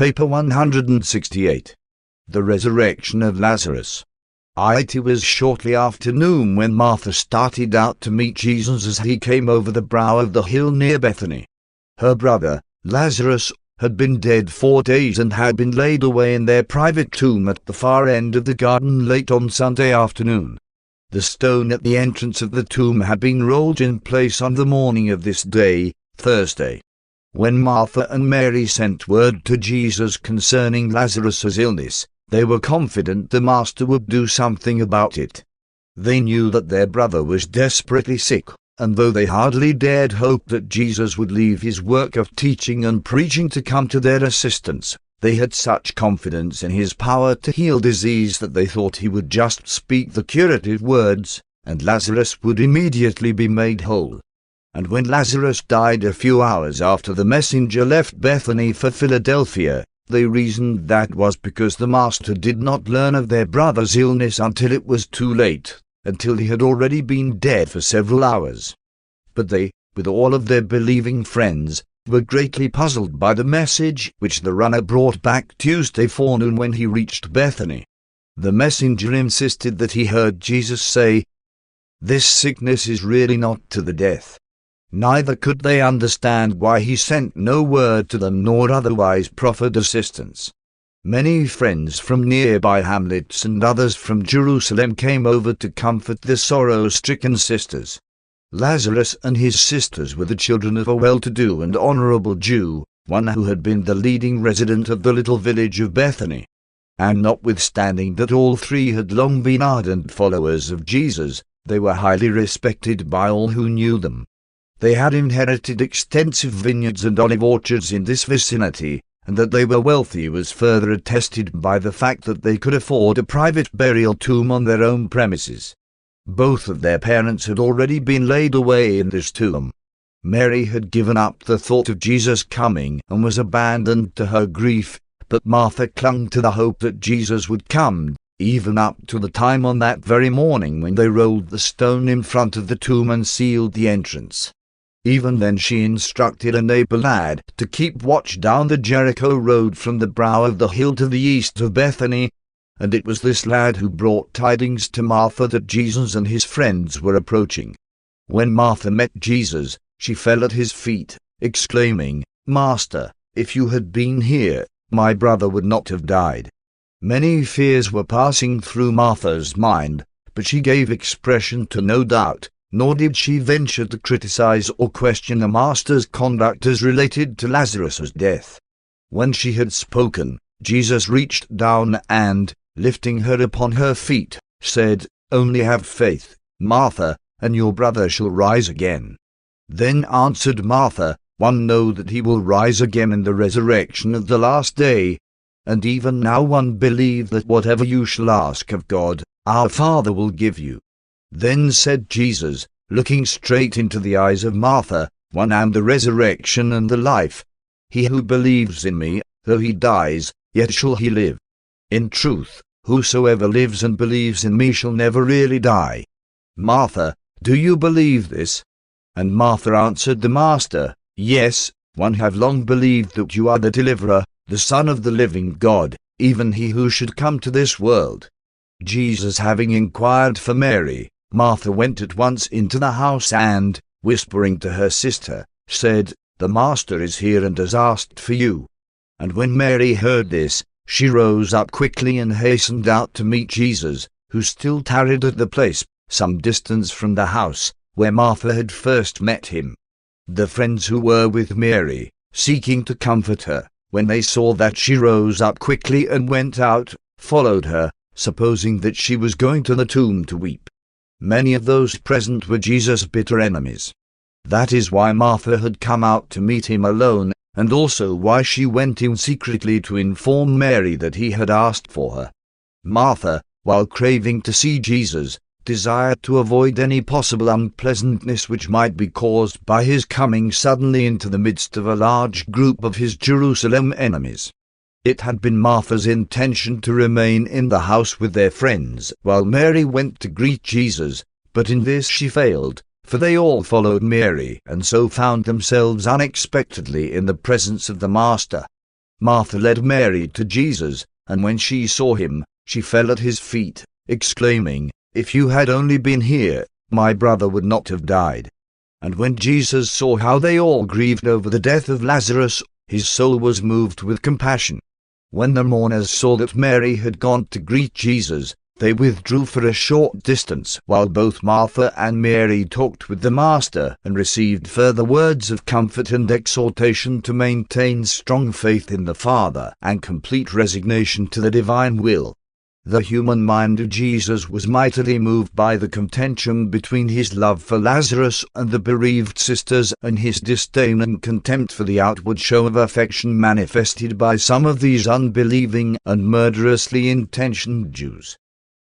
Paper 168. The Resurrection of Lazarus. It was shortly after noon when Martha started out to meet Jesus as he came over the brow of the hill near Bethany. Her brother, Lazarus, had been dead 4 days and had been laid away in their private tomb at the far end of the garden late on Sunday afternoon. The stone at the entrance of the tomb had been rolled in place on the morning of this day, Thursday. When Martha and Mary sent word to Jesus concerning Lazarus' illness, they were confident the Master would do something about it. They knew that their brother was desperately sick, and though they hardly dared hope that Jesus would leave his work of teaching and preaching to come to their assistance, they had such confidence in his power to heal disease that they thought he would just speak the curative words, and Lazarus would immediately be made whole. And when Lazarus died a few hours after the messenger left Bethany for Philadelphia, they reasoned that was because the Master did not learn of their brother's illness until it was too late, until he had already been dead for several hours. But they, with all of their believing friends, were greatly puzzled by the message which the runner brought back Tuesday forenoon when he reached Bethany. The messenger insisted that he heard Jesus say, "This sickness is really not to the death." Neither could they understand why he sent no word to them nor otherwise proffered assistance. Many friends from nearby hamlets and others from Jerusalem came over to comfort the sorrow-stricken sisters. Lazarus and his sisters were the children of a well-to-do and honorable Jew, one who had been the leading resident of the little village of Bethany. And notwithstanding that all three had long been ardent followers of Jesus, they were highly respected by all who knew them. They had inherited extensive vineyards and olive orchards in this vicinity, and that they were wealthy was further attested by the fact that they could afford a private burial tomb on their own premises. Both of their parents had already been laid away in this tomb. Mary had given up the thought of Jesus coming and was abandoned to her grief, but Martha clung to the hope that Jesus would come, even up to the time on that very morning when they rolled the stone in front of the tomb and sealed the entrance. Even then she instructed a neighbor lad to keep watch down the Jericho road from the brow of the hill to the east of Bethany, and it was this lad who brought tidings to Martha that Jesus and his friends were approaching. When Martha met Jesus, she fell at his feet, exclaiming, "Master, if you had been here, my brother would not have died." Many fears were passing through Martha's mind, but she gave expression to no doubt, nor did she venture to criticize or question the Master's conduct as related to Lazarus' death. When she had spoken, Jesus reached down and, lifting her upon her feet, said, "Only have faith, Martha, and your brother shall rise again." Then answered Martha, "One know that he will rise again in the resurrection of the last day. And even now one believe that whatever you shall ask of God, our Father will give you." Then said Jesus, looking straight into the eyes of Martha, "One am the resurrection and the life. He who believes in me, though he dies, yet shall he live. In truth, whosoever lives and believes in me shall never really die. Martha, do you believe this?" And Martha answered the Master, "Yes, one have long believed that you are the deliverer, the Son of the living God, even he who should come to this world." Jesus having inquired for Mary, Martha went at once into the house and, whispering to her sister, said, "The Master is here and has asked for you." And when Mary heard this, she rose up quickly and hastened out to meet Jesus, who still tarried at the place, some distance from the house, where Martha had first met him. The friends who were with Mary, seeking to comfort her, when they saw that she rose up quickly and went out, followed her, supposing that she was going to the tomb to weep. Many of those present were Jesus' bitter enemies. That is why Martha had come out to meet him alone, and also why she went in secretly to inform Mary that he had asked for her. Martha, while craving to see Jesus, desired to avoid any possible unpleasantness which might be caused by his coming suddenly into the midst of a large group of his Jerusalem enemies. It had been Martha's intention to remain in the house with their friends while Mary went to greet Jesus, but in this she failed, for they all followed Mary and so found themselves unexpectedly in the presence of the Master. Martha led Mary to Jesus, and when she saw him, she fell at his feet, exclaiming, "If you had only been here, my brother would not have died." And when Jesus saw how they all grieved over the death of Lazarus, his soul was moved with compassion. When the mourners saw that Mary had gone to greet Jesus, they withdrew for a short distance, while both Martha and Mary talked with the Master and received further words of comfort and exhortation to maintain strong faith in the Father and complete resignation to the divine will. The human mind of Jesus was mightily moved by the contention between his love for Lazarus and the bereaved sisters and his disdain and contempt for the outward show of affection manifested by some of these unbelieving and murderously intentioned Jews.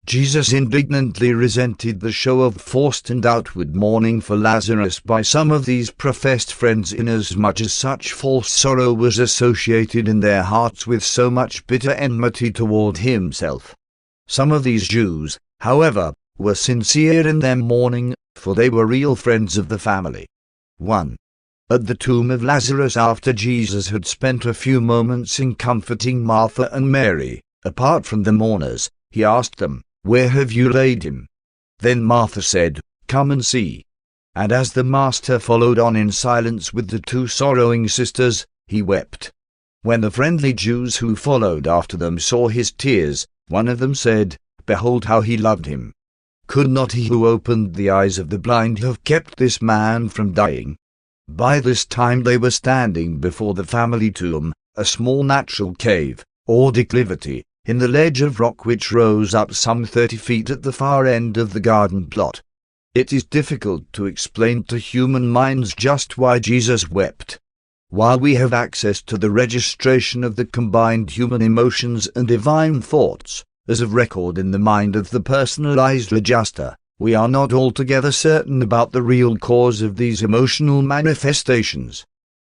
Jesus indignantly resented the show of forced and outward mourning for Lazarus by some of these professed friends, inasmuch as such false sorrow was associated in their hearts with so much bitter enmity toward himself. Some of these Jews, however, were sincere in their mourning, for they were real friends of the family. 1. At the tomb of Lazarus, after Jesus had spent a few moments in comforting Martha and Mary, apart from the mourners, he asked them, "Where have you laid him?" Then Martha said, "Come and see." And as the Master followed on in silence with the two sorrowing sisters, he wept. When the friendly Jews who followed after them saw his tears, one of them said, "Behold how he loved him. Could not he who opened the eyes of the blind have kept this man from dying?" By this time they were standing before the family tomb, a small natural cave, or declivity, in the ledge of rock which rose up some 30 feet at the far end of the garden plot. It is difficult to explain to human minds just why Jesus wept. While we have access to the registration of the combined human emotions and divine thoughts, as of record in the mind of the personalized adjuster, we are not altogether certain about the real cause of these emotional manifestations.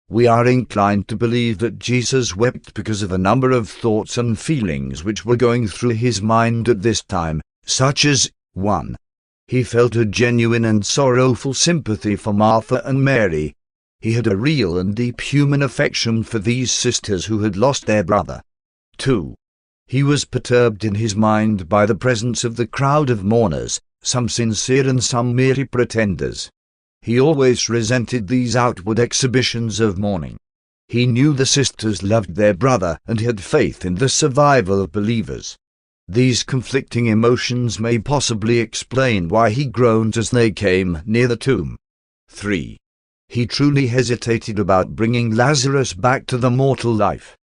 We are inclined to believe that Jesus wept because of a number of thoughts and feelings which were going through his mind at this time, such as 1. He felt a genuine and sorrowful sympathy for Martha and Mary. He had a real and deep human affection for these sisters who had lost their brother. 2. He was perturbed in his mind by the presence of the crowd of mourners, some sincere and some merely pretenders. He always resented these outward exhibitions of mourning. He knew the sisters loved their brother and had faith in the survival of believers. These conflicting emotions may possibly explain why he groaned as they came near the tomb. 3. He truly hesitated about bringing Lazarus back to the mortal life.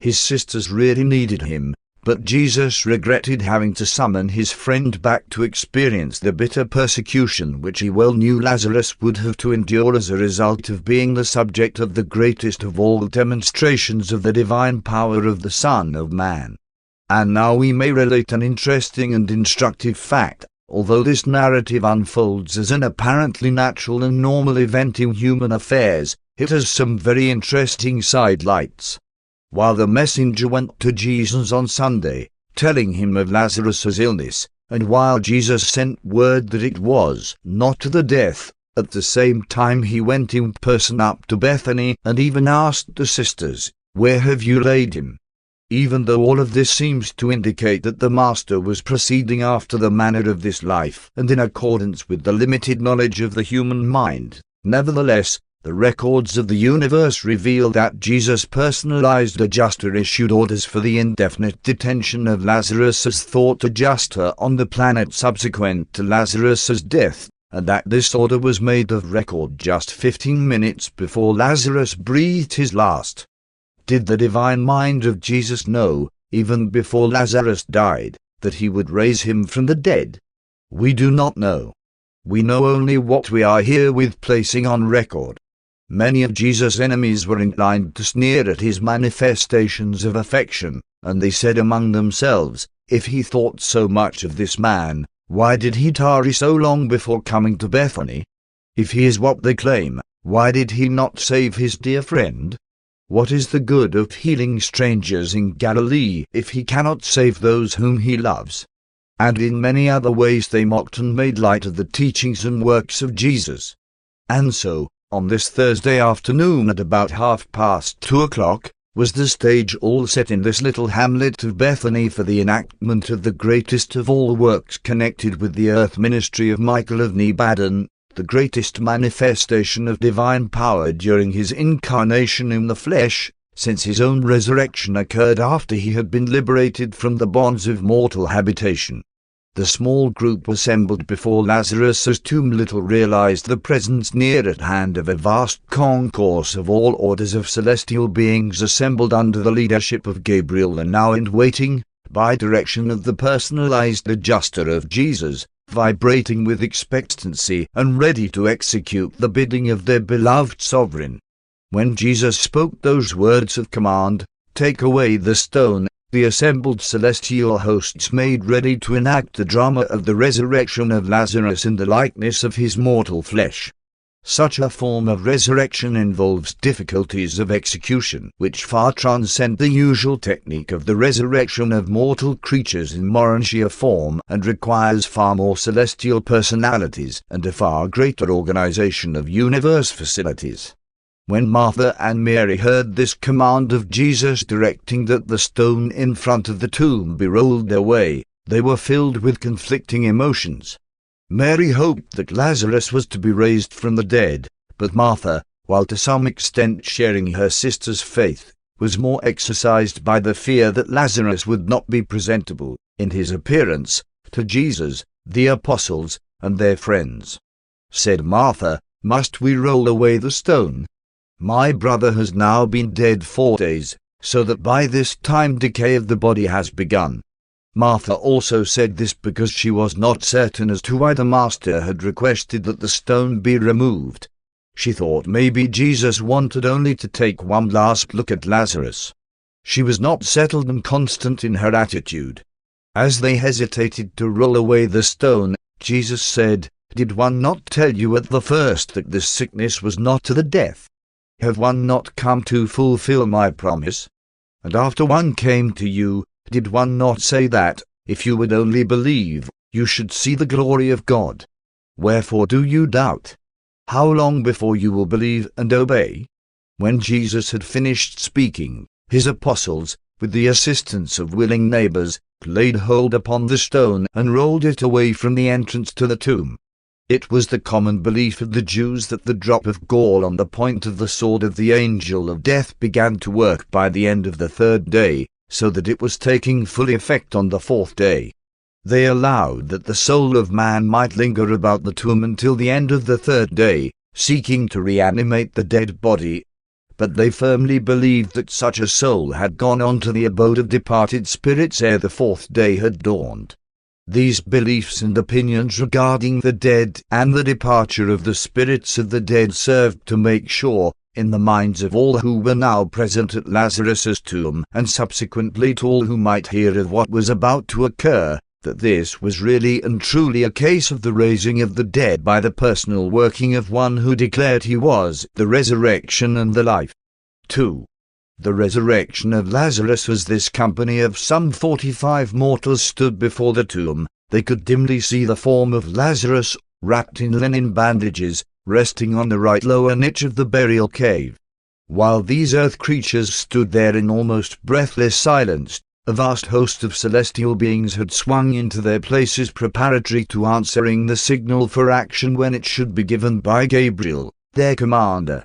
His sisters really needed him, but Jesus regretted having to summon his friend back to experience the bitter persecution which he well knew Lazarus would have to endure as a result of being the subject of the greatest of all demonstrations of the divine power of the Son of Man. And now we may relate an interesting and instructive fact. Although this narrative unfolds as an apparently natural and normal event in human affairs, it has some very interesting sidelights. While the messenger went to Jesus on Sunday, telling him of Lazarus' illness, and while Jesus sent word that it was not to the death, at the same time he went in person up to Bethany and even asked the sisters, "Where have you laid him?" Even though all of this seems to indicate that the Master was proceeding after the manner of this life and in accordance with the limited knowledge of the human mind, nevertheless, the records of the universe reveal that Jesus' personalized adjuster issued orders for the indefinite detention of Lazarus as thought adjuster on the planet subsequent to Lazarus' death, and that this order was made of record just 15 minutes before Lazarus breathed his last. Did the divine mind of Jesus know, even before Lazarus died, that he would raise him from the dead? We do not know. We know only what we are herewith placing on record. Many of Jesus' enemies were inclined to sneer at his manifestations of affection, and they said among themselves, "If he thought so much of this man, why did he tarry so long before coming to Bethany? If he is what they claim, why did he not save his dear friend? What is the good of healing strangers in Galilee if he cannot save those whom he loves?" And in many other ways they mocked and made light of the teachings and works of Jesus. And so, on this Thursday afternoon at about 2:30, Was the stage all set in this little hamlet of Bethany for the enactment of the greatest of all works connected with the earth ministry of Michael of Nebadan, the greatest manifestation of divine power during his incarnation in the flesh, since his own resurrection occurred after he had been liberated from the bonds of mortal habitation? The small group assembled before Lazarus's tomb little realized the presence near at hand of a vast concourse of all orders of celestial beings assembled under the leadership of Gabriel and now and waiting, by direction of the personalized adjuster of Jesus, vibrating with expectancy and ready to execute the bidding of their beloved sovereign. When Jesus spoke those words of command, "Take away the stone," the assembled celestial hosts made ready to enact the drama of the resurrection of Lazarus in the likeness of his mortal flesh. Such a form of resurrection involves difficulties of execution which far transcend the usual technique of the resurrection of mortal creatures in Urantia form and requires far more celestial personalities and a far greater organization of universe facilities. When Martha and Mary heard this command of Jesus directing that the stone in front of the tomb be rolled away, they were filled with conflicting emotions. Mary hoped that Lazarus was to be raised from the dead, but Martha, while to some extent sharing her sister's faith, was more exercised by the fear that Lazarus would not be presentable, in his appearance, to Jesus, the apostles, and their friends. Said Martha, "Must we roll away the stone? My brother has now been dead 4 days, so that by this time decay of the body has begun." Martha also said this because she was not certain as to why the Master had requested that the stone be removed. She thought maybe Jesus wanted only to take one last look at Lazarus. She was not settled and constant in her attitude. As they hesitated to roll away the stone, Jesus said, "Did one not tell you at the first that this sickness was not to the death? Have one not come to fulfill my promise? And after one came to you, did one not say that, if you would only believe, you should see the glory of God? Wherefore do you doubt? How long before you will believe and obey?" When Jesus had finished speaking, his apostles, with the assistance of willing neighbors, laid hold upon the stone and rolled it away from the entrance to the tomb. It was the common belief of the Jews that the drop of gall on the point of the sword of the angel of death began to work by the end of the 3rd day, so that it was taking full effect on the 4th day. They allowed that the soul of man might linger about the tomb until the end of the 3rd day, seeking to reanimate the dead body, but they firmly believed that such a soul had gone on to the abode of departed spirits ere the 4th day had dawned. These beliefs and opinions regarding the dead and the departure of the spirits of the dead served to make sure, in the minds of all who were now present at Lazarus's tomb, and subsequently to all who might hear of what was about to occur, that this was really and truly a case of the raising of the dead by the personal working of one who declared he was the resurrection and the life. 2. The resurrection of Lazarus. As this company of some 45 mortals stood before the tomb, they could dimly see the form of Lazarus, wrapped in linen bandages, resting on the right lower niche of the burial cave. While these earth creatures stood there in almost breathless silence, a vast host of celestial beings had swung into their places preparatory to answering the signal for action when it should be given by Gabriel, their commander.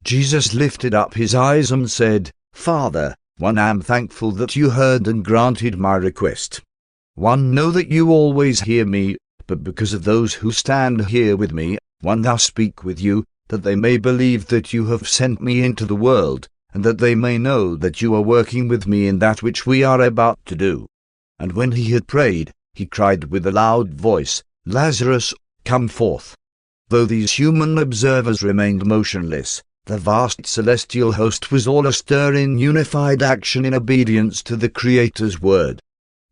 Jesus lifted up his eyes and said, "Father, one, am thankful that you heard and granted my request. One, know that you always hear me, but because of those who stand here with me, one, thus speak with you, that they may believe that you have sent me into the world, and that they may know that you are working with me in that which we are about to do." And when he had prayed, he cried with a loud voice, "Lazarus, come forth." Though these human observers remained motionless, the vast celestial host was all astir in unified action in obedience to the Creator's word.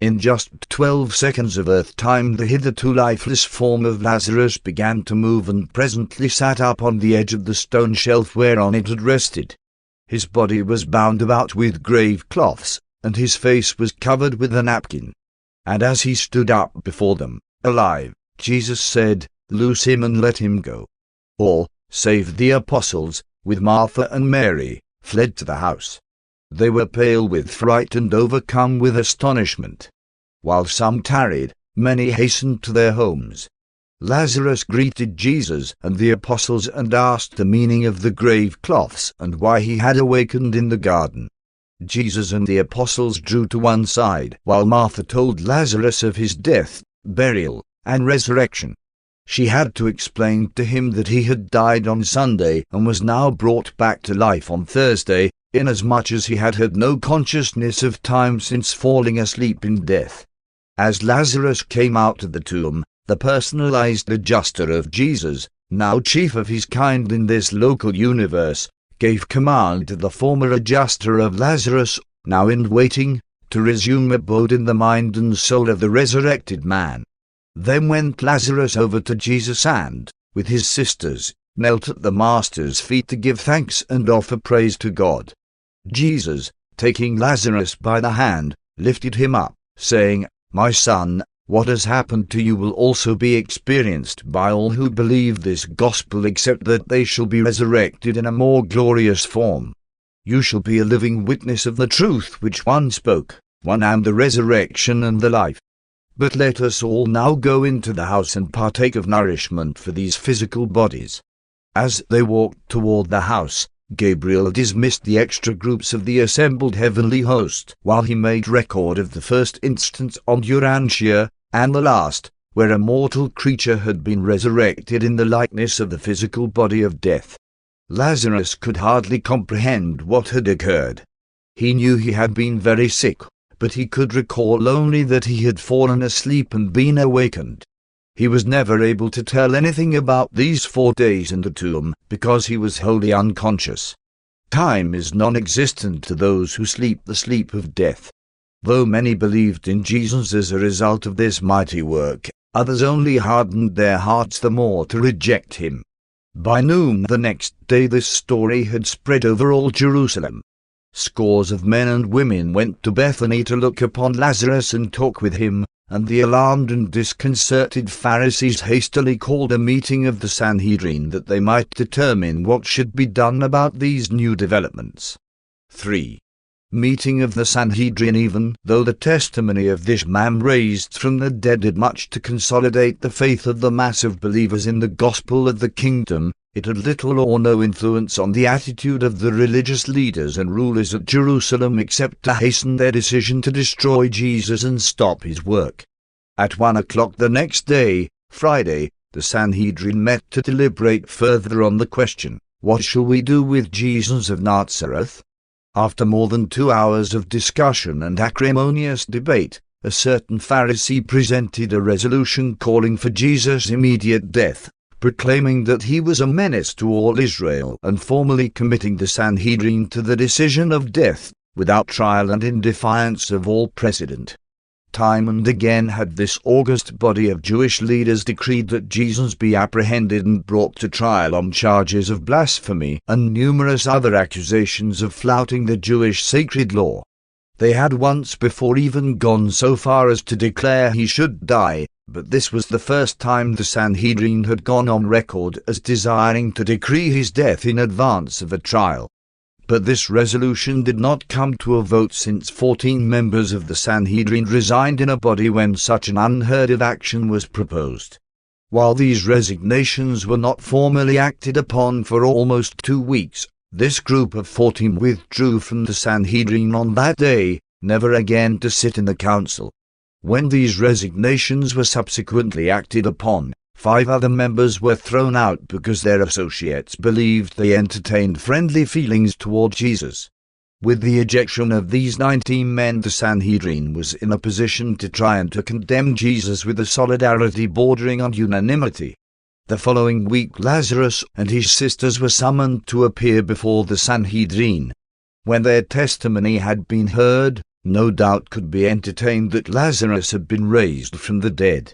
In just 12 seconds of earth time the hitherto lifeless form of Lazarus began to move and presently sat up on the edge of the stone shelf whereon it had rested. His body was bound about with grave cloths, and his face was covered with a napkin. And as he stood up before them, alive, Jesus said, "Loose him and let him go." All, save the apostles, with Martha and Mary, fled to the house. They were pale with fright and overcome with astonishment. While some tarried, many hastened to their homes. Lazarus greeted Jesus and the apostles and asked the meaning of the grave cloths and why he had awakened in the garden. Jesus and the apostles drew to one side, while Martha told Lazarus of his death, burial, and resurrection. She had to explain to him that he had died on Sunday and was now brought back to life on Thursday, inasmuch as he had had no consciousness of time since falling asleep in death. As Lazarus came out of the tomb, the personalized adjuster of Jesus, now chief of his kind in this local universe, gave command to the former adjuster of Lazarus, now in waiting, to resume abode in the mind and soul of the resurrected man. Then went Lazarus over to Jesus and, with his sisters, knelt at the Master's feet to give thanks and offer praise to God. Jesus, taking Lazarus by the hand, lifted him up, saying, "My son, what has happened to you will also be experienced by all who believe this gospel, except that they shall be resurrected in a more glorious form. You shall be a living witness of the truth which one spoke, one am the resurrection and the life. But let us all now go into the house and partake of nourishment for these physical bodies." As they walked toward the house, Gabriel dismissed the extra groups of the assembled heavenly host, while he made record of the first instance on Urantia, and the last, where a mortal creature had been resurrected in the likeness of the physical body of death. Lazarus could hardly comprehend what had occurred. He knew he had been very sick, but he could recall only that he had fallen asleep and been awakened. He was never able to tell anything about these 4 days in the tomb, because he was wholly unconscious. Time is non-existent to those who sleep the sleep of death. Though many believed in Jesus as a result of this mighty work, others only hardened their hearts the more to reject him. By noon the next day this story had spread over all Jerusalem. Scores of men and women went to Bethany to look upon Lazarus and talk with him, and the alarmed and disconcerted Pharisees hastily called a meeting of the Sanhedrin that they might determine what should be done about these new developments. 3. Meeting of the Sanhedrin. Even though the testimony of this man raised from the dead did much to consolidate the faith of the mass of believers in the gospel of the kingdom, it had little or no influence on the attitude of the religious leaders and rulers at Jerusalem except to hasten their decision to destroy Jesus and stop his work. At 1 o'clock the next day, Friday, the Sanhedrin met to deliberate further on the question, "What shall we do with Jesus of Nazareth?" After more than 2 hours of discussion and acrimonious debate, a certain Pharisee presented a resolution calling for Jesus' immediate death, proclaiming that he was a menace to all Israel and formally committing the Sanhedrin to the decision of death, without trial and in defiance of all precedent. Time and again had this august body of Jewish leaders decreed that Jesus be apprehended and brought to trial on charges of blasphemy and numerous other accusations of flouting the Jewish sacred law. They had once before even gone so far as to declare he should die, but this was the first time the Sanhedrin had gone on record as desiring to decree his death in advance of a trial. But this resolution did not come to a vote, since 14 members of the Sanhedrin resigned in a body when such an unheard-of action was proposed. While these resignations were not formally acted upon for almost 2 weeks, this group of 14 withdrew from the Sanhedrin on that day, never again to sit in the council. When these resignations were subsequently acted upon, 5 other members were thrown out because their associates believed they entertained friendly feelings toward Jesus. With the ejection of these 19 men, the Sanhedrin was in a position to try and to condemn Jesus with a solidarity bordering on unanimity. The following week Lazarus and his sisters were summoned to appear before the Sanhedrin. When their testimony had been heard, no doubt could be entertained that Lazarus had been raised from the dead.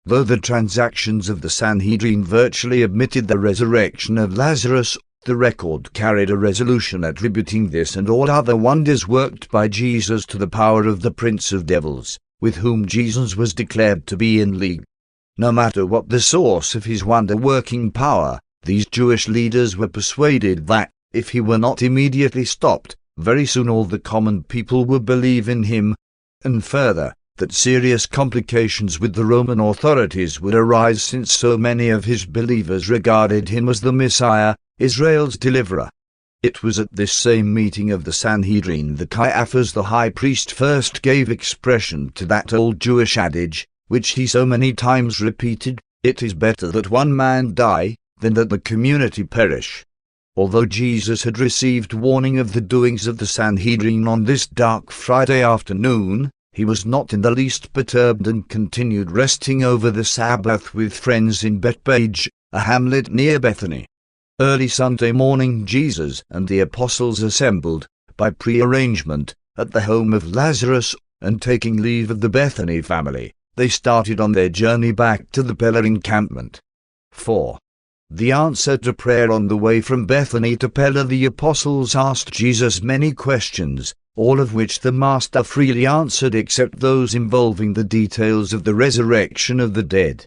Though the transactions of the Sanhedrin virtually admitted the resurrection of Lazarus, the record carried a resolution attributing this and all other wonders worked by Jesus to the power of the prince of devils, with whom Jesus was declared to be in league. No matter what the source of his wonder-working power, these Jewish leaders were persuaded that, if he were not immediately stopped, very soon all the common people would believe in him, and further, that serious complications with the Roman authorities would arise since so many of his believers regarded him as the Messiah, Israel's deliverer. It was at this same meeting of the Sanhedrin that Caiaphas the high priest first gave expression to that old Jewish adage, which he so many times repeated, "It is better that one man die, than that the community perish." Although Jesus had received warning of the doings of the Sanhedrin on this dark Friday afternoon, he was not in the least perturbed and continued resting over the Sabbath with friends in Bethphage, a hamlet near Bethany. Early Sunday morning Jesus and the apostles assembled, by pre-arrangement, at the home of Lazarus, and taking leave of the Bethany family, they started on their journey back to the Pella encampment. 4. The answer to prayer. On the way from Bethany to Pella, the apostles asked Jesus many questions, all of which the Master freely answered except those involving the details of the resurrection of the dead.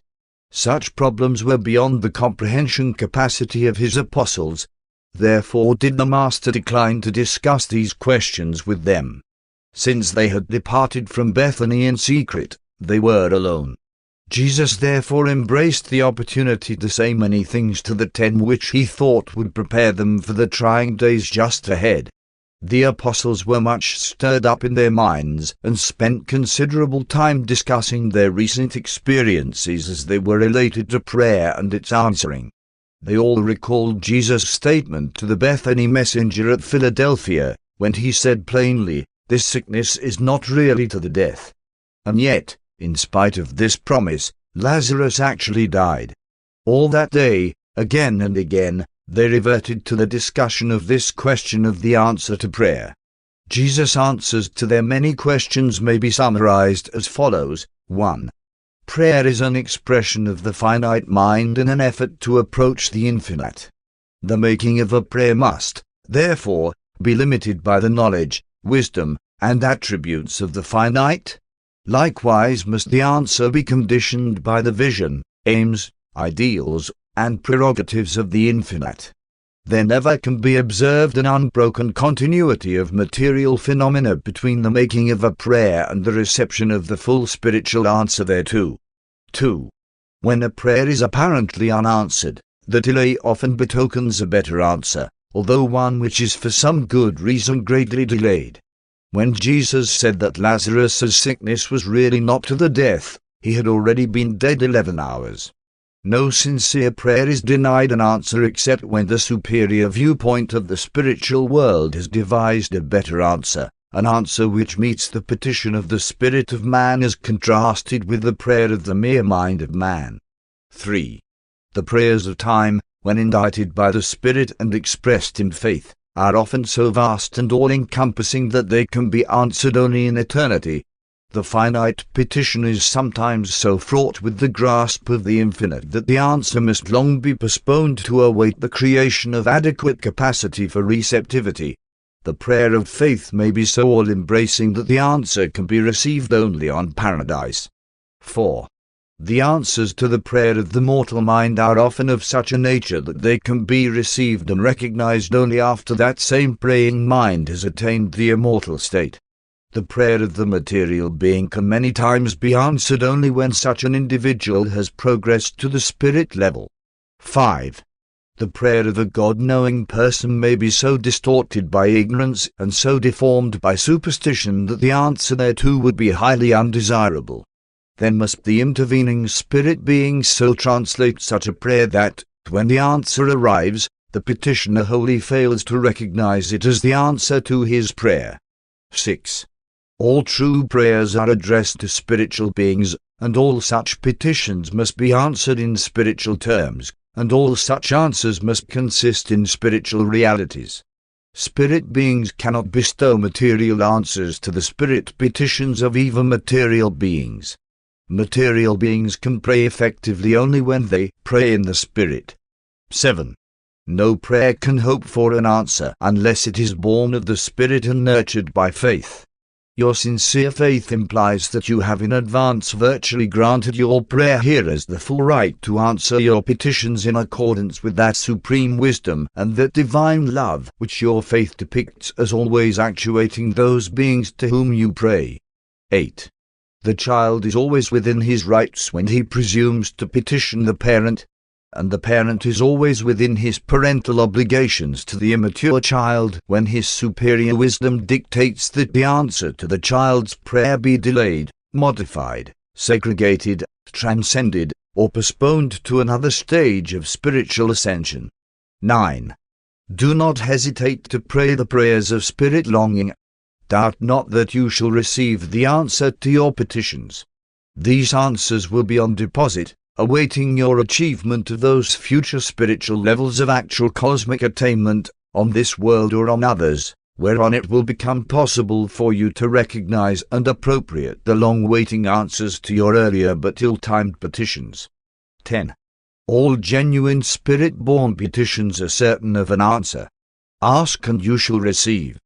Such problems were beyond the comprehension capacity of his apostles. Therefore did the Master decline to discuss these questions with them. Since they had departed from Bethany in secret, they were alone. Jesus therefore embraced the opportunity to say many things to the 10 which he thought would prepare them for the trying days just ahead. The apostles were much stirred up in their minds and spent considerable time discussing their recent experiences as they were related to prayer and its answering. They all recalled Jesus' statement to the Bethany messenger at Philadelphia, when he said plainly, "This sickness is not really to the death." And yet, in spite of this promise, Lazarus actually died. All that day, again and again, they reverted to the discussion of this question of the answer to prayer. Jesus' answers to their many questions may be summarized as follows. 1. Prayer is an expression of the finite mind in an effort to approach the infinite. The making of a prayer must, therefore, be limited by the knowledge, wisdom, and attributes of the finite. Likewise must the answer be conditioned by the vision, aims, ideals, and prerogatives of the infinite. There never can be observed an unbroken continuity of material phenomena between the making of a prayer and the reception of the full spiritual answer thereto. 2. When a prayer is apparently unanswered, the delay often betokens a better answer, although one which is for some good reason greatly delayed. When Jesus said that Lazarus' sickness was really not to the death, he had already been dead 11 hours. No sincere prayer is denied an answer except when the superior viewpoint of the spiritual world has devised a better answer, an answer which meets the petition of the spirit of man as contrasted with the prayer of the mere mind of man. 3. The prayers of time, when indited by the Spirit and expressed in faith, are often so vast and all-encompassing that they can be answered only in eternity. The finite petition is sometimes so fraught with the grasp of the infinite that the answer must long be postponed to await the creation of adequate capacity for receptivity. The prayer of faith may be so all-embracing that the answer can be received only on paradise. 4. The answers to the prayer of the mortal mind are often of such a nature that they can be received and recognized only after that same praying mind has attained the immortal state. The prayer of the material being can many times be answered only when such an individual has progressed to the spirit level. 5. The prayer of a God-knowing person may be so distorted by ignorance and so deformed by superstition that the answer thereto would be highly undesirable. Then must the intervening spirit being so translate such a prayer that, when the answer arrives, the petitioner wholly fails to recognize it as the answer to his prayer. 6. All true prayers are addressed to spiritual beings, and all such petitions must be answered in spiritual terms, and all such answers must consist in spiritual realities. Spirit beings cannot bestow material answers to the spirit petitions of even material beings. Material beings can pray effectively only when they pray in the Spirit. 7. No prayer can hope for an answer unless it is born of the Spirit and nurtured by faith. Your sincere faith implies that you have in advance virtually granted your prayer hearers the full right to answer your petitions in accordance with that supreme wisdom and that divine love which your faith depicts as always actuating those beings to whom you pray. 8. The child is always within his rights when he presumes to petition the parent, and the parent is always within his parental obligations to the immature child when his superior wisdom dictates that the answer to the child's prayer be delayed, modified, segregated, transcended, or postponed to another stage of spiritual ascension. 9. Do not hesitate to pray the prayers of spirit longing. Doubt not that you shall receive the answer to your petitions. These answers will be on deposit, awaiting your achievement of those future spiritual levels of actual cosmic attainment, on this world or on others, whereon it will become possible for you to recognize and appropriate the long-waiting answers to your earlier but ill-timed petitions. 10. All genuine spirit-born petitions are certain of an answer. Ask and you shall receive.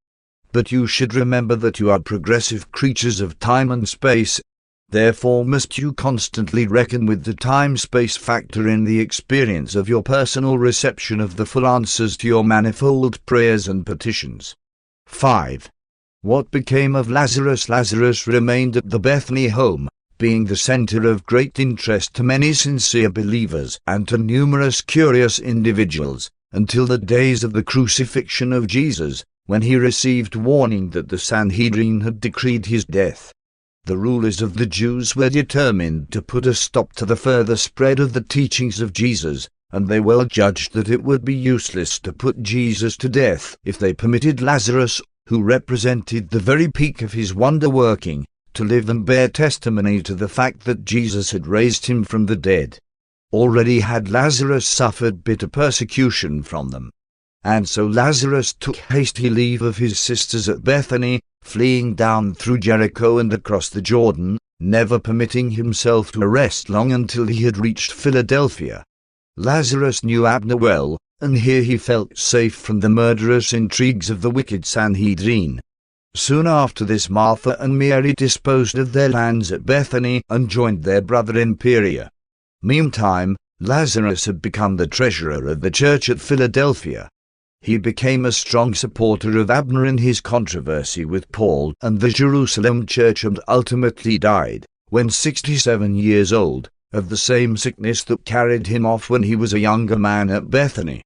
But you should remember that you are progressive creatures of time and space. Therefore must you constantly reckon with the time-space factor in the experience of your personal reception of the full answers to your manifold prayers and petitions. 5. What became of Lazarus? Lazarus remained at the Bethany home, being the center of great interest to many sincere believers and to numerous curious individuals, until the days of the crucifixion of Jesus, when he received warning that the Sanhedrin had decreed his death. The rulers of the Jews were determined to put a stop to the further spread of the teachings of Jesus, and they well judged that it would be useless to put Jesus to death if they permitted Lazarus, who represented the very peak of his wonder-working, to live and bear testimony to the fact that Jesus had raised him from the dead. Already had Lazarus suffered bitter persecution from them. And so Lazarus took hasty leave of his sisters at Bethany, fleeing down through Jericho and across the Jordan, never permitting himself to rest long until he had reached Philadelphia. Lazarus knew Abner well, and here he felt safe from the murderous intrigues of the wicked Sanhedrin. Soon after this Martha and Mary disposed of their lands at Bethany and joined their brother in Perea. Meantime, Lazarus had become the treasurer of the church at Philadelphia. He became a strong supporter of Abner in his controversy with Paul and the Jerusalem church and ultimately died, when 67 years old, of the same sickness that carried him off when he was a younger man at Bethany.